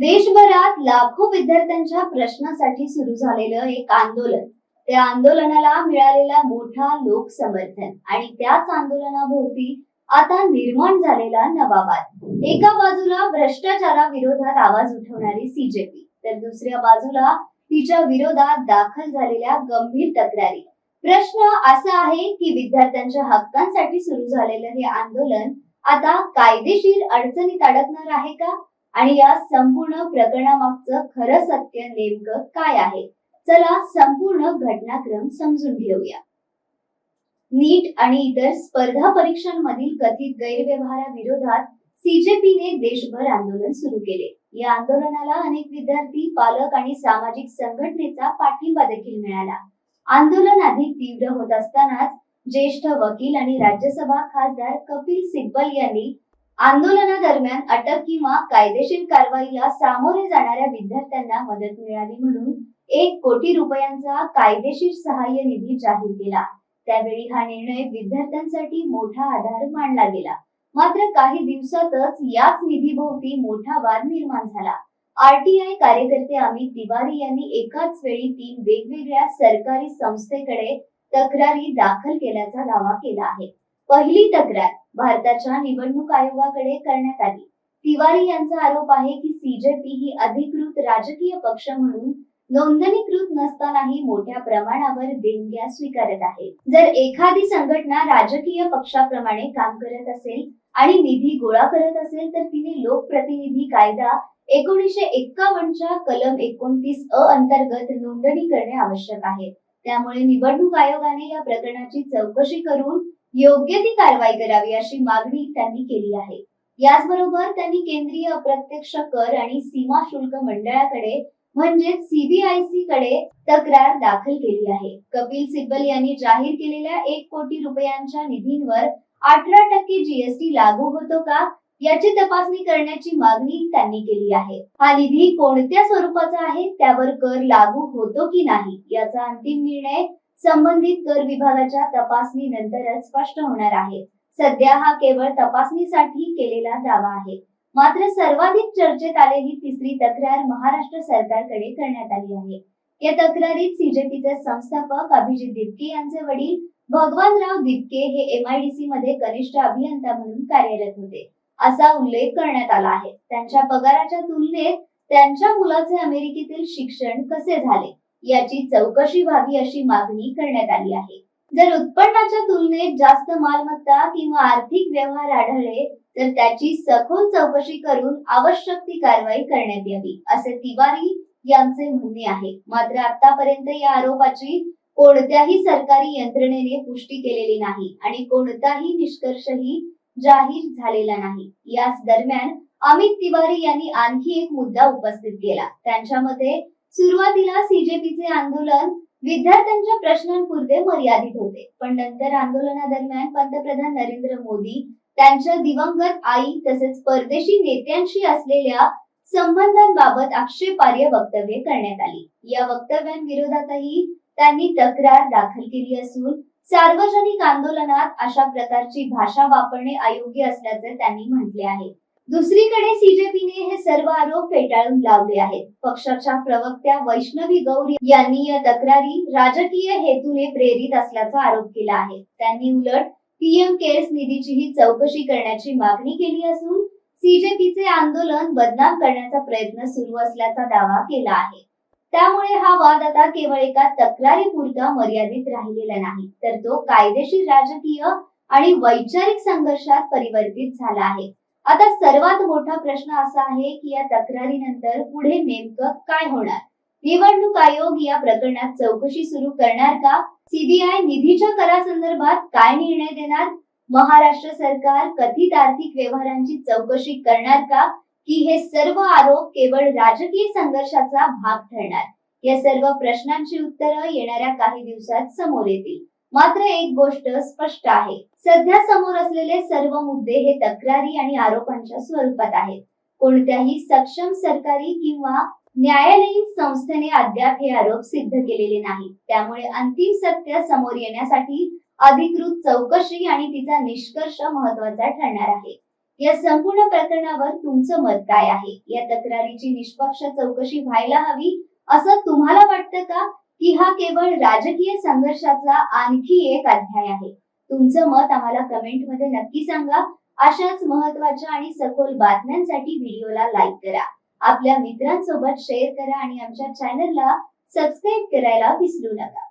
देशभरात लाखो विद्यार्थ्यांच्या प्रश्नासाठी सुरू झालेलं एक आंदोलन, त्या आंदोलनाला मिळालेला मोठा लोकसमर्थन आणि त्याच आंदोलनाभोवती आता निर्माण झालेला नवा वाद। एका बाजूला भ्रष्टाचाराविरोधात आवाज उठवणारी सीजेपी, तर दुसऱ्या बाजूला तिच्या विरोधात दाखल झालेल्या गंभीर तक्रारी। प्रश्न असा आहे की विद्यार्थ्यांच्या हक्कांसाठी सुरू झालेलं हे आंदोलन आता कायदेशीर अडचणीत अडकणार आहे का? आणि या संपूर्ण प्रकरणामागचं खरं सत्य नेमकं काय आहे? चला संपूर्ण घटनाक्रम समजून घेऊया। नीट आणि इतर स्पर्धा परीक्षांमधील कथित गैरव्यवहाराविरोधात सीजेपीने देशभर आंदोलन सुरू केले। या आंदोलनाला अनेक विद्यार्थी, पालक आणि सामाजिक संघटनेचा पाठिंबा देखील मिळाला। आंदोलन अधिक तीव्र होत असतानाच ज्येष्ठ वकील आणि राज्यसभा खासदार कपिल सिब्बल यांनी आंदोलनादरम्यान अटक किंवा कायदेशीर कारवाईला सामोरे जाणाऱ्या विद्यार्थ्यांना मदत मिळावी म्हणून 1 कोटी रुपयांचा कायदेशीर सहाय्य निधी जाहीर केला। त्यावेळी हा निर्णय विद्यार्थ्यांसाठी मोठा आधार मानला गेला। मात्र काही दिवसातच याच निधीभोवती मोठा वाद निर्माण झाला। आरटीआय कार्यकर्ते अमित तिवारी यांनी एकाच वेळी 3 वेगवेगळ्या सरकारी संस्थेकडे तक्रारी दाखल केल्याचा दावा केला आहे। पहिली तक्रार भारताच्या निवडणूक आयोगाकडे करण्यात आली। तिवारी यांचा आरोप आहे की सीजेपी ही अधिकृत राजकीय पक्ष म्हणून नोंदणीकृत नसतानाही मोठ्या प्रमाणावर देणग्या स्वीकारत आहे। जर एखादी संघटना राजकीय पक्षाप्रमाणे काम करत असेल आणि निधी गोळा करत असेल तर तिने लोकप्रतिनिधी कायदा 1951 च्या कलम 29 अ अंतर्गत नोंदणी करणे आवश्यक आहे। त्यामुळे निवडणूक आयोगाने या प्रकरणाची चौकशी करून योग्य ती कारवाई करावी अशी मागणी त्यांनी केली आहे। याचबरोबर त्यांनी केंद्रीय अप्रत्यक्ष कर आणि सीमा शुल्क मंडळाकडे म्हणजेच सीबीआयसी कडे तक्रार दाखल केली आहे। कपिल सिब्बल यांनी जाहीर केलेल्या 1 कोटी रुपयांच्या निधींवर 18% जीएसटी लागू होतो का याची तपासणी करण्याची मागणी त्यांनी केली आहे। हा निधी कोणत्या स्वरूपाचा आहे, त्यावर कर लागू होतो की नाही याचा अंतिम निर्णय संबंधित कर विभागाच्या तपासणीनंतरच स्पष्ट होणार आहे। सध्या हा केवळ तपासणीसाठी केलेला दावा आहे। मात्र सर्वाधिक चर्चेत आलेली तिसरी तक्रार महाराष्ट्र सरकारकडे करण्यात आली आहे। या तक्रारीत सीजेपीचे संस्थापक अभिजित दिपके यांचे वडील भगवानराव दिपके हे एमआयडीसी मध्ये कनिष्ठ अभियंता म्हणून कार्यरत होते असा उल्लेख करण्यात आला आहे। त्यांच्या पगाराच्या तुलनेत त्यांच्या मुलाचे अमेरिकेतील शिक्षण कसे झाले याची चौकशी व्हावी अशी मागणी करण्यात आली आहे। जर उत्पन्नाच्या तुलनेत जास्त मालमत्ता किंवा आर्थिक व्यवहार आढळले तर त्याची सखोल चौकशी करून आवश्यक ती कारवाई करण्यात यावी असे तिवारी यांचे म्हणणे आहे। मात्र आतापर्यंत या आरोपाची कोणत्याही सरकारी यंत्रणेने पुष्टी केलेली नाही आणि कोणताही निष्कर्षही जाहीर झालेला नाही। याच दरम्यान अमित तिवारी यांनी आणखी एक मुद्दा उपस्थित केला। त्यांच्या मते सुरुवातीला सीजेपीचे आंदोलन विद्यार्थ्यांच्या प्रश्नांपुरते मर्यादित होते, पण नंतर आंदोलनादरम्यान पंतप्रधान नरेंद्र मोदी त्यांच्या दिवंगत आई तसेच परदेशी नेत्यांशी असलेल्या संबंधांबाबत आक्षेपार्ह वक्तव्ये करण्यात आली। या वक्तव्यांविरोधातही त्यांनी तक्रार दाखल केली असून सार्वजनिक आंदोलनात अशा प्रकारची भाषा वापरणे अयोग्य असल्याचे त्यांनी म्हटले आहे। दुसरीकडे सीजेपीने हे सर्व आरोप फेटाळून लावले आहेत। पक्षाच्या प्रवक्त्या वैष्णवी गौर यांनी या तक्रारी राजकीय हेतूने प्रेरित असल्याचा आरोप केला आहे। त्यांनी उलट पीएम केअर्स निधीचीही चौकशी करण्याची मागणी केली असून सीजेपीचे आंदोलन बदनाम करण्याचा प्रयत्न सुरू असल्याचा दावा केला आहे। त्यामुळे हा वाद आता केवळ एका तक्रारीपुरता मर्यादित राहिलेला नाही, तर तो कायदेशीर, राजकीय आणि वैचारिक संघर्षात परिवर्तित झाला आहे। आता सर्वात मोठा प्रश्न असा आहे की या तक्रारीनंतर पुढे नेमकं काय होणार? निवडणूक आयोग या प्रकरणात चौकशी सुरू करणार का? सीबीआय निधीच्या करासंदर्भात काय निर्णय देणार? महाराष्ट्र सरकार कथित आर्थिक व्यवहारांची चौकशी करणार का? की हे सर्व आरोप केवळ राजकीय संघर्षाचा भाग ठरणार? या सर्व प्रश्नांची उत्तरं येणाऱ्या काही दिवसात समोर येतील। मात्र एक गोष्ट स्पष्ट आहे, सध्या समोर असलेले सर्व मुद्दे हे तक्रारी आणि आरोपांच्या स्वरूपात आहेत। कोणत्याही सक्षम सरकारी किंवा न्यायालयीन संस्थेने अद्याप हे आरोप सिद्ध केलेले नाही। त्यामुळे अंतिम सत्य समोर येण्यासाठी अधिकृत चौकशी आणि तिचा निष्कर्ष महत्त्वाचा ठरणार आहे। या संपूर्ण प्रकरणावर तुमचं मत काय आहे? या तक्रारीची निष्पक्ष चौकशी व्हायला हवी असं तुम्हाला वाटतं का? की हा केवळ राजकीय संघर्षाचा आणखी एक अध्याय आहे? तुमचं मत आम्हाला कमेंट मध्ये नक्की सांगा. अशाच महत्त्वाच्या आणि सखोल बातम्यांसाठी व्हिडिओला लाईक करा, आपल्या मित्रांसोबत शेअर करा आणि आमच्या चॅनलला सबस्क्राईब करायला विसरू नका.